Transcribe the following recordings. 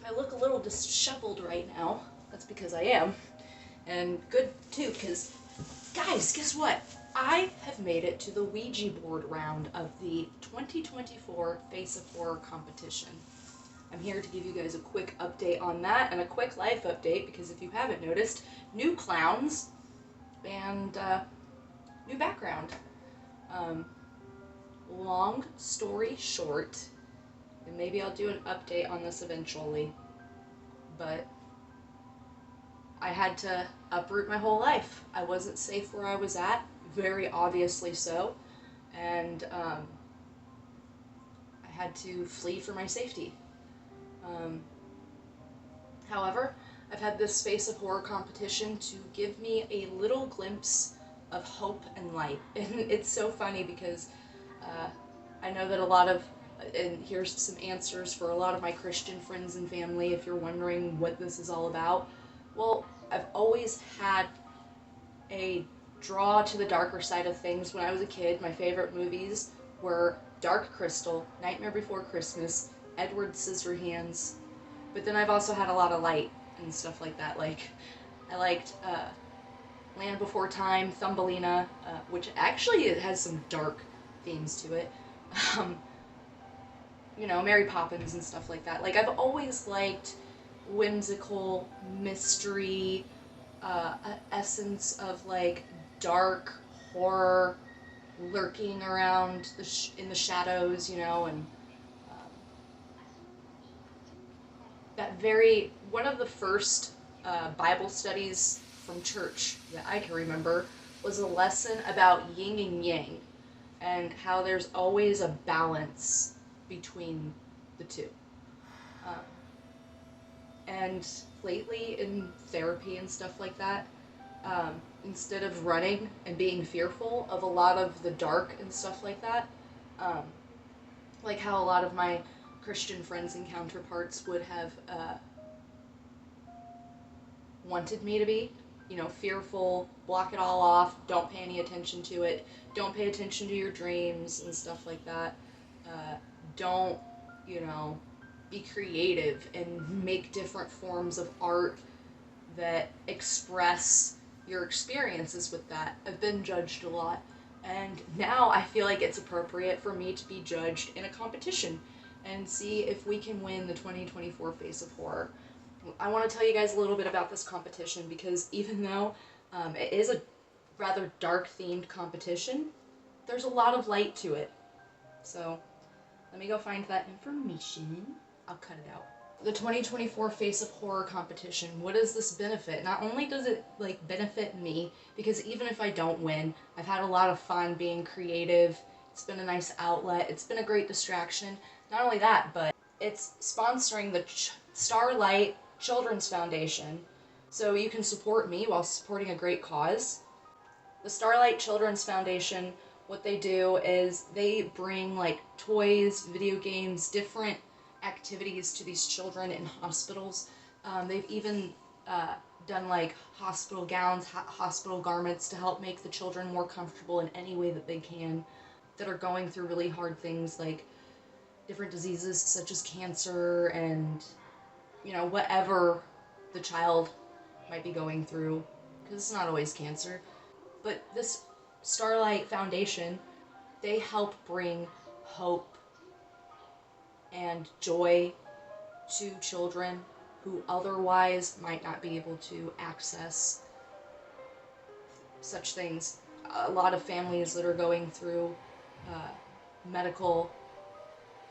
I look a little disheveled right now, that's because I am. And good too, because guys, guess what? I have made it to the Ouija board round of the 2024 Face of Horror competition. I'm here to give you guys a quick update on that and a quick life update because if you haven't noticed, new clowns and new background. Long story short, and maybe I'll do an update on this eventually, but I had to uproot my whole life. I wasn't safe where I was at, very obviously so, and I had to flee for my safety. However, I've had this Face of Horror competition to give me a little glimpse of hope and light. And it's so funny because I know that a lot of, and here's some answers for a lot of my Christian friends and family if you're wondering what this is all about. Well, I've always had a draw to the darker side of things. When I was a kid, my favorite movies were Dark Crystal, Nightmare Before Christmas, Edward Scissorhands, but then I've also had a lot of light and stuff like that. Like, I liked Land Before Time, Thumbelina, which actually it has some dark themes to it. You know, Mary Poppins and stuff like that. Like, I've always liked whimsical mystery, essence of like dark horror lurking around in the shadows, you know, and one of the first Bible studies from church that I can remember was a lesson about yin and yang and how there's always a balance between the two. And lately in therapy and stuff like that, instead of running and being fearful of a lot of the dark and stuff like that, like how a lot of my Christian friends and counterparts would have wanted me to be, you know, fearful, block it all off, don't pay any attention to it, don't pay attention to your dreams and stuff like that, don't, you know, be creative and make different forms of art that express your experiences with that. I've been judged a lot, and now I feel like it's appropriate for me to be judged in a competition and see if we can win the 2024 Face of Horror. I want to tell you guys a little bit about this competition because even though it is a rather dark themed competition, there's a lot of light to it. So let me go find that information. I'll cut it out. The 2024 Face of Horror competition, what does this benefit? Not only does it like benefit me, because even if I don't win, I've had a lot of fun being creative. It's been a nice outlet. It's been a great distraction. Not only that, but it's sponsoring the Starlight Children's Foundation, so you can support me while supporting a great cause. The Starlight Children's Foundation, what they do is they bring like toys, video games, different activities to these children in hospitals. They've even done like hospital gowns, hospital garments to help make the children more comfortable in any way that they can that are going through really hard things like different diseases such as cancer and, you know, whatever the child might be going through, because it's not always cancer. But this Starlight Foundation, they help bring hope and joy to children who otherwise might not be able to access such things. A lot of families that are going through medical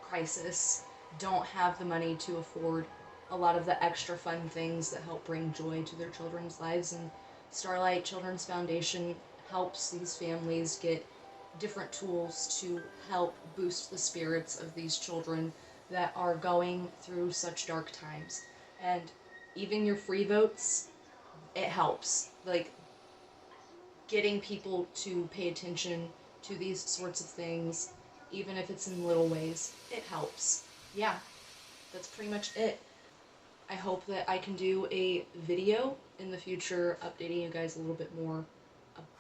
crisis don't have the money to afford a lot of the extra fun things that help bring joy to their children's lives, and Starlight Children's Foundation helps these families get different tools to help boost the spirits of these children that are going through such dark times. And even your free votes, it helps. Like, getting people to pay attention to these sorts of things, even if it's in little ways, it helps. Yeah, that's pretty much it. I hope that I can do a video in the future updating you guys a little bit more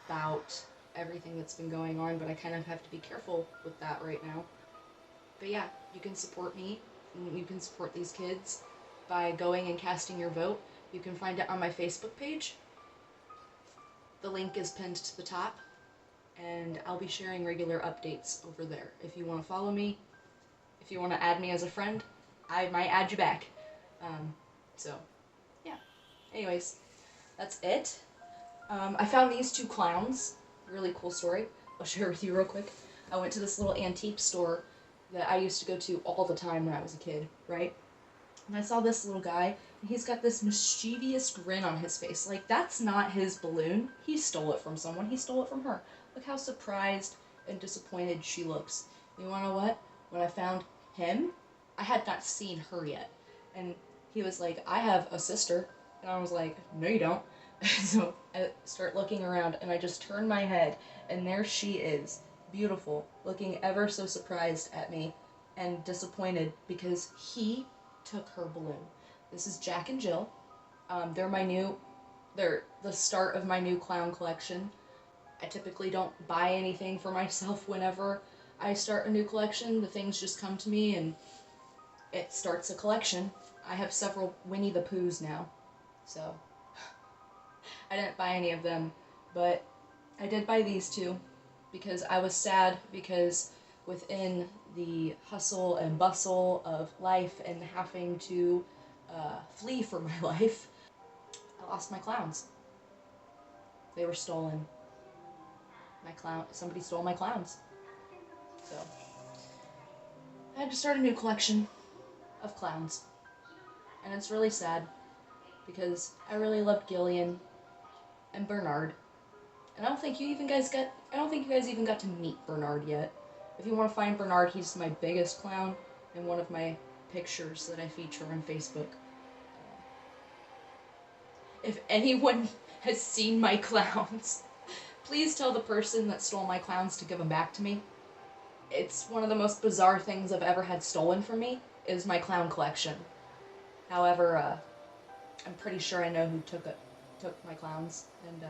about everything that's been going on, but I kind of have to be careful with that right now. But yeah, you can support me, and you can support these kids. by going and casting your vote. You can find it on my Facebook page. The link is pinned to the top, and I'll be sharing regular updates over there. If you want to follow me, if you want to add me as a friend, I might add you back. So, yeah. Anyways, that's it. I found these two clowns. Really cool story. I'll share with you real quick. I went to this little antique store that I used to go to all the time when I was a kid, right? And I saw this little guy, and he's got this mischievous grin on his face. Like, that's not his balloon. He stole it from someone. He stole it from her. Look how surprised and disappointed she looks. You wanna know what? When I found him, I had not seen her yet. And he was like, I have a sister. And I was like, no you don't. So I start looking around, and I just turn my head, and there she is, beautiful, looking ever so surprised at me and disappointed because he took her balloon. This is Jack and Jill. They're the start of my new clown collection. I typically don't buy anything for myself whenever I start a new collection. The things just come to me and it starts a collection. I have several Winnie the Poohs now, so I didn't buy any of them, but I did buy these two because I was sad because within the hustle and bustle of life and having to flee for my life, I lost my clowns. They were stolen. Somebody stole my clowns. So I had to start a new collection of clowns. And it's really sad because I really loved Gillian and Bernard. And I don't think you guys even got to meet Bernard yet. If you want to find Bernard, he's my biggest clown in one of my pictures that I feature on Facebook. If anyone has seen my clowns, please tell the person that stole my clowns to give them back to me. It's one of the most bizarre things I've ever had stolen from me, is my clown collection. However, I'm pretty sure I know who took my clowns, and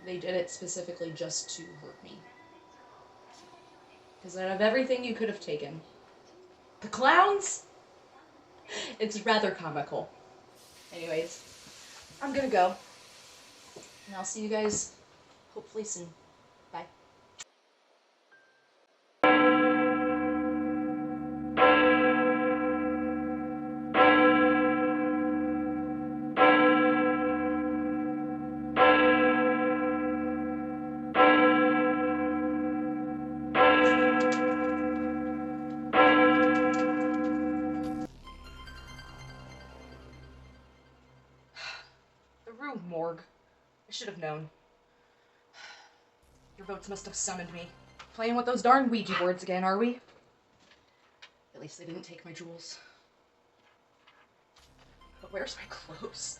they did it specifically just to hurt me. Because out of everything you could have taken, the clowns? It's rather comical. Anyways, I'm gonna go. And I'll see you guys hopefully soon. Bye. Morgue. I should have known. Your votes must have summoned me. Playing with those darn Ouija boards again, are we? At least they didn't take my jewels. But where's my clothes?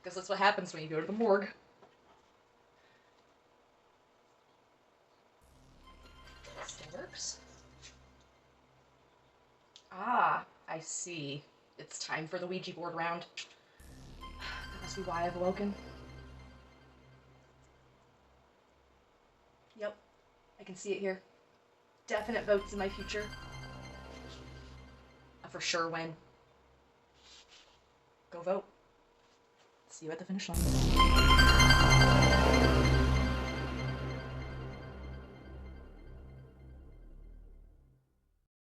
Because that's what happens when you go to the morgue. Still works. Ah, I see. It's time for the Ouija board round. That must be why I've awoken. Yep, I can see it here. Definite votes in my future. I for sure win. Go vote. See you at the finish line.